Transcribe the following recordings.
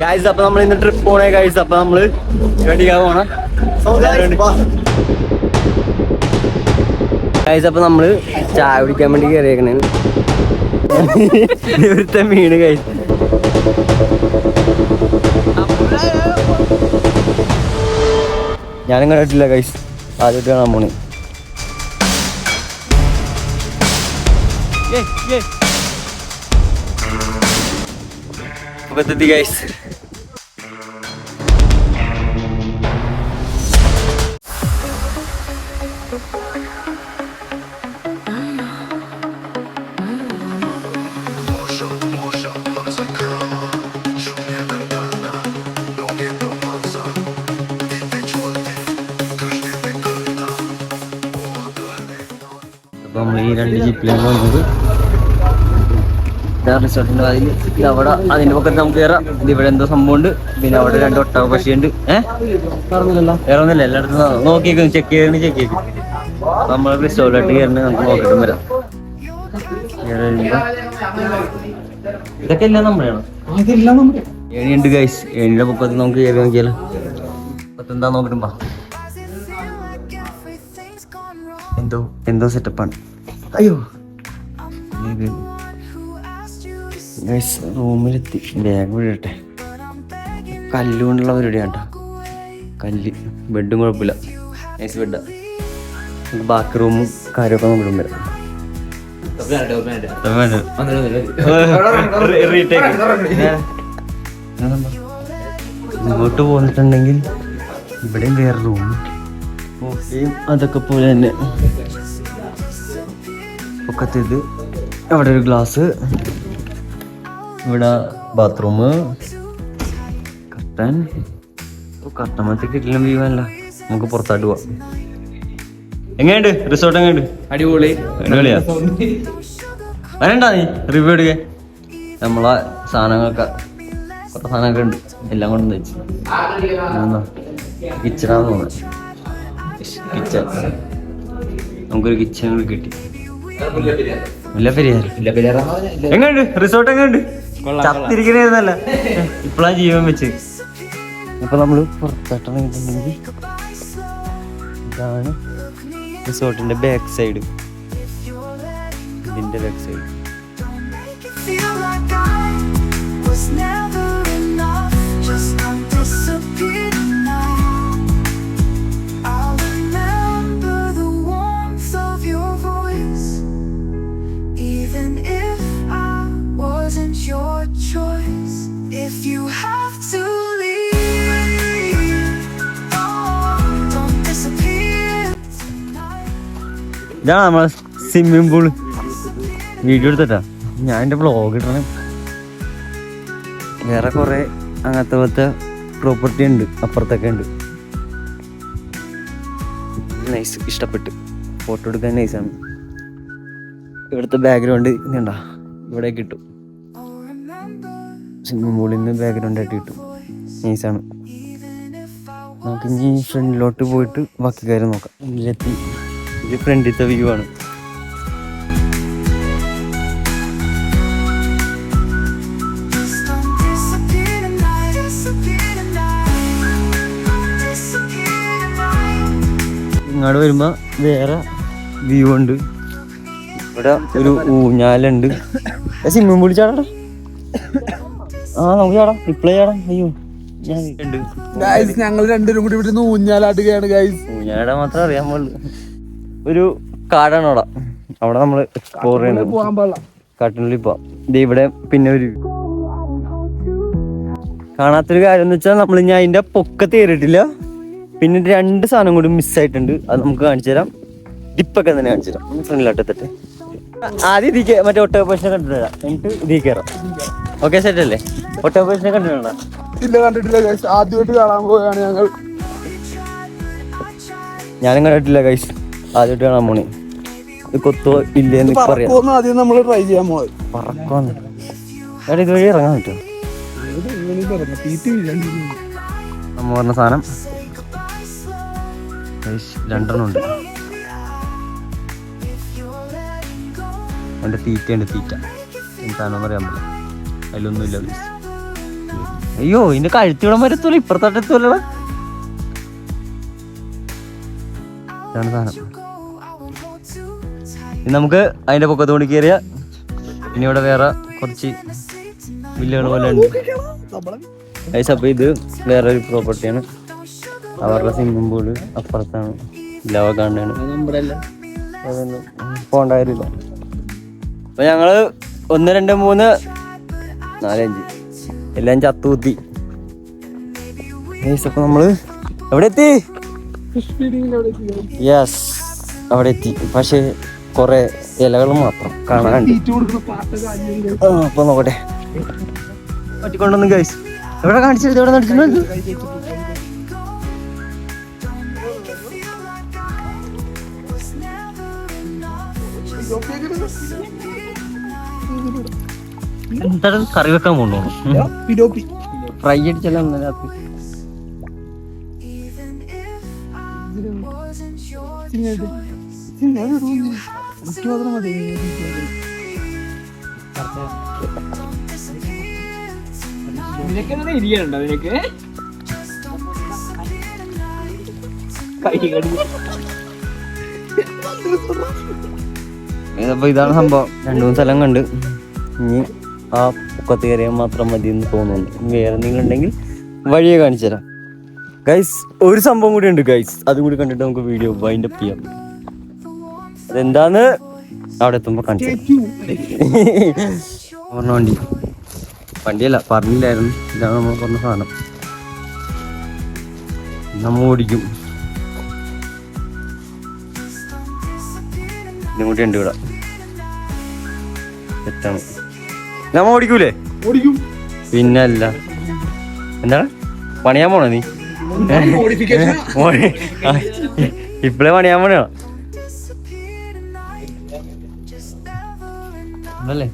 Guys അപ്പൊ നമ്മൾ ഇന്ന് ട്രിപ്പ് പോണേ ഗൈസ്. അപ്പൊ നമ്മള് റെഡിയാ പോണം ഗൈസ്. അപ്പൊ നമ്മള് ചായ കുടിക്കാൻ വേണ്ടി കയറിയേക്കണേ. ഇവിടുത്തെ മീന് ഗൈസ്. ഞാനും കണ്ടിട്ടില്ല ഗൈസ്, ആദ്യമായിട്ട് കാണാൻ പോണേ. എത്തി ഗൈസ്. അപ്പൊ നമ്മൾ ഈ 2 ജീപ്പിലാണ് വന്നത്. റിസോർട്ടിന്റെ അതിൽ അവിടെ അതിന്റെ പക്കത്ത് നമുക്ക് കയറാം. ഇവിടെ എന്തോ സംഭവം ഉണ്ട്. പിന്നെ അവിടെ 2 ഒട്ടക പക്ഷിയുണ്ട്. വേറെ ഒന്നുമില്ല, എല്ലായിടത്തും നോക്കിയേക്കും, ചെക്ക് ചെയ്യേക്കും. നമ്മൾ റിസോർട്ടിലോട്ട് കയറുന്നത് നമുക്ക് നോക്കിയിട്ടും വരാം. ഇതൊക്കെ എല്ലാം നമ്മളെയാണ്. ഏണിയുണ്ട് ഗൈസ്. ഏണിയുടെ പക്കത്ത് നമുക്ക് കയറി നോക്കിയാലോ. പത്തെന്താ നോക്കിട്ടുമ്പോ എന്തോ സെറ്റപ്പാണ്. അയ്യോ റൂമിലെത്തി. ബാഗ് വിടട്ടെ. കല്ലുകൊണ്ടുള്ള പരിപാടിയാണ് കേട്ടോ. കല്ല്. ബെഡും കുഴപ്പമില്ല, നൈസ് ബെഡാ. ബാക്കി റൂമും കാര്യമൊക്കെ നോക്കിടും വരാം. ഇങ്ങോട്ട് പോന്നിട്ടുണ്ടെങ്കിൽ ഇവിടെയും വേറെ റൂം, ഓക്കെയും അതൊക്കെ പോലെ തന്നെ. ഒക്കത്തേത് അവിടെ ഒരു ഗ്ലാസ്, ഇവിടെ ബാത്റൂം, കർട്ടൻ മറ്റേ കിട്ടില്ല. വ്യൂ അല്ല, നമുക്ക് പുറത്തായിട്ട് പോവാം. എങ്ങനെയുണ്ട് റിസോർട്ട്? എങ്ങനെയുണ്ട്? അടിപൊളിയാ. വരണ്ട നീ റിവ്യൂ എടുക്കേ. നമ്മളെ സാധനങ്ങളൊക്കെ കുറെ സാധനമൊക്കെ ഉണ്ട്, എല്ലാം കൊണ്ടു വെച്ച്. കിച്ചണാന്ന് തോന്നുന്നത്. കിച്ചൺ, നമുക്കൊരു കിച്ചൺ കൂടി കിട്ടി. എങ്ങനെയുണ്ട് റിസോർട്ട്? എങ്ങനെയുണ്ട്? ചത്തിരിക്കണേന്നല്ല, ഇപ്പഴാ ജീവൻ വെച്ച്. അപ്പൊ നമ്മള് പുറത്തോട്ടിറങ്ങിയിട്ടുണ്ടെങ്കിൽ ഇതാണ് റിസോർട്ടിന്റെ ബാക്ക് സൈഡ്. ഇതിന്റെ ബാക്ക് സൈഡ് ഇതാണ് നമ്മളെ സ്വിമ്മിങ് പൂള്. വീഡിയോ എടുത്തിട്ടാ ഞാൻ എൻ്റെ വ്ളോഗ് ഇടണം. വേറെ കുറെ അങ്ങനത്തെ പോലത്തെ പ്രോപ്പർട്ടി ഉണ്ട്, അപ്പുറത്തൊക്കെ ഉണ്ട്. നൈസ്, ഇഷ്ടപ്പെട്ട്. ഫോട്ടോ എടുക്കാൻ നൈസാണ്. ഇവിടുത്തെ ബാക്ക്ഗ്രൗണ്ട് ഇതുണ്ടാ, ഇവിടെ കിട്ടും. സ്വിമ്മിങ് പൂളിൽ നിന്ന് ബാക്ക്ഗ്രൗണ്ട് ആയിട്ട് കിട്ടും. നൈസാണ്. നമുക്ക് ഇനി ഫ്രണ്ടിലോട്ട് പോയിട്ട് ബാക്കി കാര്യം നോക്കാം. ഇതിലെത്തി. ഇത് ഫ്രണ്ടിലത്തെ വ്യൂ ആണ്. ഇങ്ങോട്ട് വരുമ്പോ വേറെ വ്യൂ ഉണ്ട്. ഇവിടെ ഒരു ഊഞ്ഞാലുണ്ട്. സ്വിമ്മിങ് പൂളിൽ ചാടാ. നമുക്ക് ചാടാം, ഇപ്പളേ ചാടാം. അയ്യോ ഞങ്ങൾ രണ്ടുപേരും കൂടി ഇവിടെ ഊഞ്ഞാലാട്ടുകയാണ്. ഊഞ്ഞാലാടാൻ മാത്രം അറിയാൻ പാടില്ല. ഒരു കാടാണ് അവിടെ. അവിടെ നമ്മൾ എക്സ്പ്ലോർ ചെയ്യണം. കാട്ടിനുള്ളിൽ പോവാം. ഇത് ഇവിടെ പിന്നെ ഒരു കാണാത്തൊരു കാര്യം എന്ന് വെച്ചാൽ നമ്മൾ ഞാൻ അതിന്റെ പൊക്കത്ത് കയറിയിട്ടില്ല. പിന്നെ 2 സാധനം കൂടി മിസ്സായിട്ടുണ്ട്. അത് നമുക്ക് കാണിച്ചു തരാം. ഡിപ്പൊക്കെ തന്നെ കാണിച്ചു തരാം. ഫ്രണ്ടിലോട്ടെത്തിട്ട് ആദ്യം ഇതിക്ക് മറ്റേ ഒട്ടക പശുവിനെ കണ്ടിട്ട് വരാം. എന്നിട്ട് ഇതിൽ കയറാം. ഓക്കെ, സെറ്റ് അല്ലേ? ഒട്ടക പശുവിനെ കണ്ടിട്ടുണ്ടോ? ഇല്ല, കണ്ടിട്ടില്ല ഗൈസ്. ആദ്യമായിട്ട് കാണാൻ പോവുകയാണ് ഞങ്ങൾ. ഞാനും കണ്ടിട്ടില്ല ഗൈസ്, ആദ്യമായിട്ട് കാണാൻ പോണേ. കൊത്തോ ഇല്ലേന്ന് പറയാം. ആദ്യം നമ്മൾ ട്രൈ ചെയ്യാൻ പോകുന്നത് പറക്കോന്ന്. എടാ, ഇതുവഴി ഇറങ്ങാൻ പറ്റുമോ? നമ്മ പറഞ്ഞ സാധനം 2 ഉണ്ട്. എൻ്റെ തീറ്റയുണ്ട്. തീറ്റ എന്താണെന്ന് അറിയാൻ പറ്റില്ല. അതിലൊന്നുമില്ല. അയ്യോ ഇതിന്റെ കഴുത്തിവിടം വരത്തൂല, ഇപ്പുറത്തോട്ടെത്തൂല. ഇതാണ് സാധനം. ഇനി നമുക്ക് അതിന്റെ പൊക്കത്ത് കൊണ്ട് കയറിയ പിന്നെ ഇവിടെ വേറെ കുറച്ച് വില്ലകൾ പോലെ ഉണ്ട്. അപ്പൊ ഇത് വേറൊരു പ്രോപ്പർട്ടിയാണ്. അവരുടെ സ്വിമ്മിംഗ് പൂള് അപ്പുറത്താണ്. ലവ കാണാണ് പോണ്ടായിരുന്നില്ല. അപ്പൊ ഞങ്ങള് 1 2 3 4 5 എല്ലാം ചത്തുകുത്തി. അപ്പൊ നമ്മള് എവിടെ എത്തി? യെസ്, അവിടെ എത്തി. പക്ഷെ കൊറേ ഇലകൾ മാത്രം കാണാനുണ്ട്. അപ്പൊ നോക്കട്ടെ പറ്റിക്കൊണ്ടൊന്നും ഗൈസ്. എവിടെ കാണിച്ചത്? എവിടെ നടിച്ചിട്ടുണ്ട്? എന്താണ് കറി വെക്കാൻ പോകണോ? ഫ്രൈ അടിച്ചല്ല രാത്രി. അപ്പൊ ഇതാണ് സംഭവം. 2 സ്ഥലം കണ്ട്. ഇനി ആ പൊക്കത്ത് കയറിയാൽ മാത്രം മതി എന്ന് തോന്നുന്നു. വേറെ എന്തെങ്കിലും ഉണ്ടെങ്കിൽ വഴിയെ കാണിച്ചു തരാം ഗൈസ്. ഒരു സംഭവം കൂടി ഉണ്ട് ഗൈസ്, അതും കൂടി കണ്ടിട്ട് നമുക്ക് വീഡിയോ വൈൻഡ് അപ്പ് ചെയ്യാം. അതെന്താന്ന് അവിടെ എത്തുമ്പോ കാണിച്ചു പറഞ്ഞ വണ്ടിയല്ല, പറഞ്ഞില്ലായിരുന്നു. ഇതാണ് നമ്മൾ പറഞ്ഞ സാധനം. നമ്മ ഓടിക്കും. ഇതും കൂടി ഉണ്ട് ഇവിടെ. തെറ്റാണ്. നമ്മ ഓടിക്കൂലേ? പിന്നല്ല. എന്താണ് പണിയാൻ പോണോ നീ? ഇപ്പഴേ പണിയാൻ പോണോ? അല്ലേ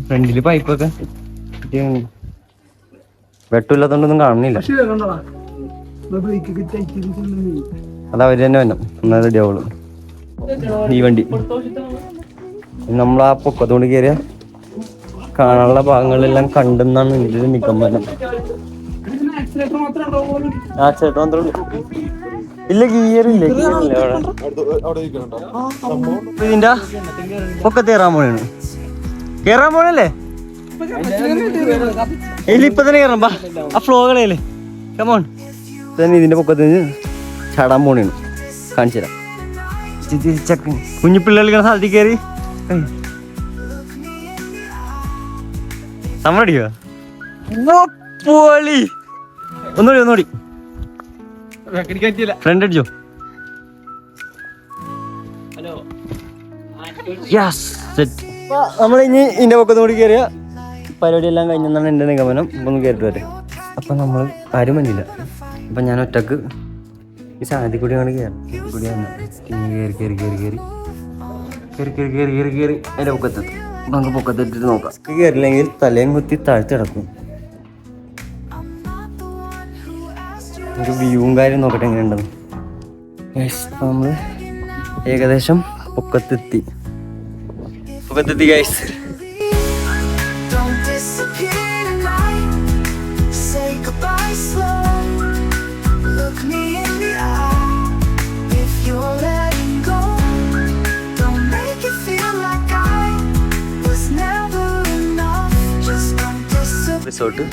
ഫ്രണ്ടില് പൈപ്പൊക്കെ വെട്ടില്ലാത്തോണ്ടൊന്നും കാണുന്നില്ല. അത് അവര് തന്നെ വന്നു. എന്നാൽ റെഡി ആവുള്ളൂ ഈ വണ്ടി. നമ്മളാ പൊക്കത്തോണ്ട് കയറിയ കാണാനുള്ള ഭാഗങ്ങളെല്ലാം കണ്ടെന്നാണ് എൻ്റെ ഒരു നിഗമനം. ആ ചേട്ടൻ മാത്രം ഇല്ല, ഗിയറില്ല. ഇതിന്റെ പൊക്കത്ത് കേറാൻ പോണല്ലേ? ഇപ്പൊ തന്നെ കയറാം. ആ ഫ്ലോ കളയല്ലേ? കമോൺ. തന്നെ ഇതിന്റെ പൊക്കത്ത് ചാടാൻ പോണേണ്. കാണിച്ചു തരാം. കുഞ്ഞു പിള്ളേർ സ്ഥലത്ത് കയറി നമ്മളടിക്കുക. ഒന്നുകൂടി ഫ്രണ്ട് അടിച്ചോ. നമ്മൾ ഇനി ഇതിന്റെ പൊക്കത്ത് കൂടി കയറിയ പരിപാടി എല്ലാം കഴിഞ്ഞെന്നാണ് എന്റെ നിഗമനം. ഒന്ന് കയറിട്ട് വരെ. അപ്പൊ നമ്മൾ ആരും വന്നില്ല. അപ്പൊ ഞാൻ ഒറ്റക്ക് ഈ സാധനത്തിൽ കൂടി ആണ് കയറി അതിന്റെ പൊക്കത്തെത്തും. നമുക്ക് പൊക്കത്തെത്തിട്ട് നോക്കാം. കയറില്ലെങ്കിൽ തലയും കുത്തി താഴ്ത്തി കിടക്കും. ഒരു വ്യൂവും കാര്യം നോക്കട്ടെ എങ്ങനെയുണ്ടെന്ന്. അപ്പൊ നമ്മള് ഏകദേശം പൊക്കത്തെത്തി ഗൈസ്. റിസോർട്ട്,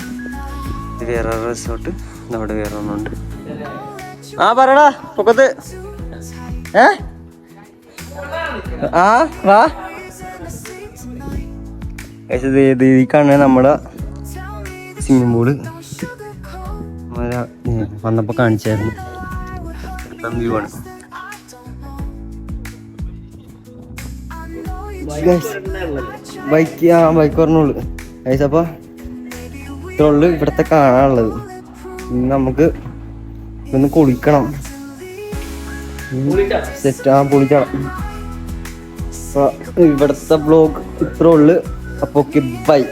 ഇത് വേറെ റിസോർട്ട്, അവിടെ വേറെ ഒന്നുണ്ട്. ആ പറയടാ പൊക്കത്ത്. ആ വാ. ഈ കാണുന്ന നമ്മുടെ സ്വിമ്മിംഗ് പൂള് വന്നപ്പോ കാണിച്ചായിരുന്നു. വ്യൂ ആണ്. ബൈക്ക് പറഞ്ഞോളൂ ഗൈസ്. അപ്പൊ ഇത്രയുള്ളു ഇവിടത്തെ കാണാനുള്ളത്. ഇനി നമുക്ക് ഒന്ന് കുളിക്കണം. സെറ്റ് പൊളിക്കണം. അപ്പൊ ഇവിടത്തെ ബ്ലോഗ് ഇത്രയുള്ളു. അപ്പൊ ഓക്കെ, ബൈ.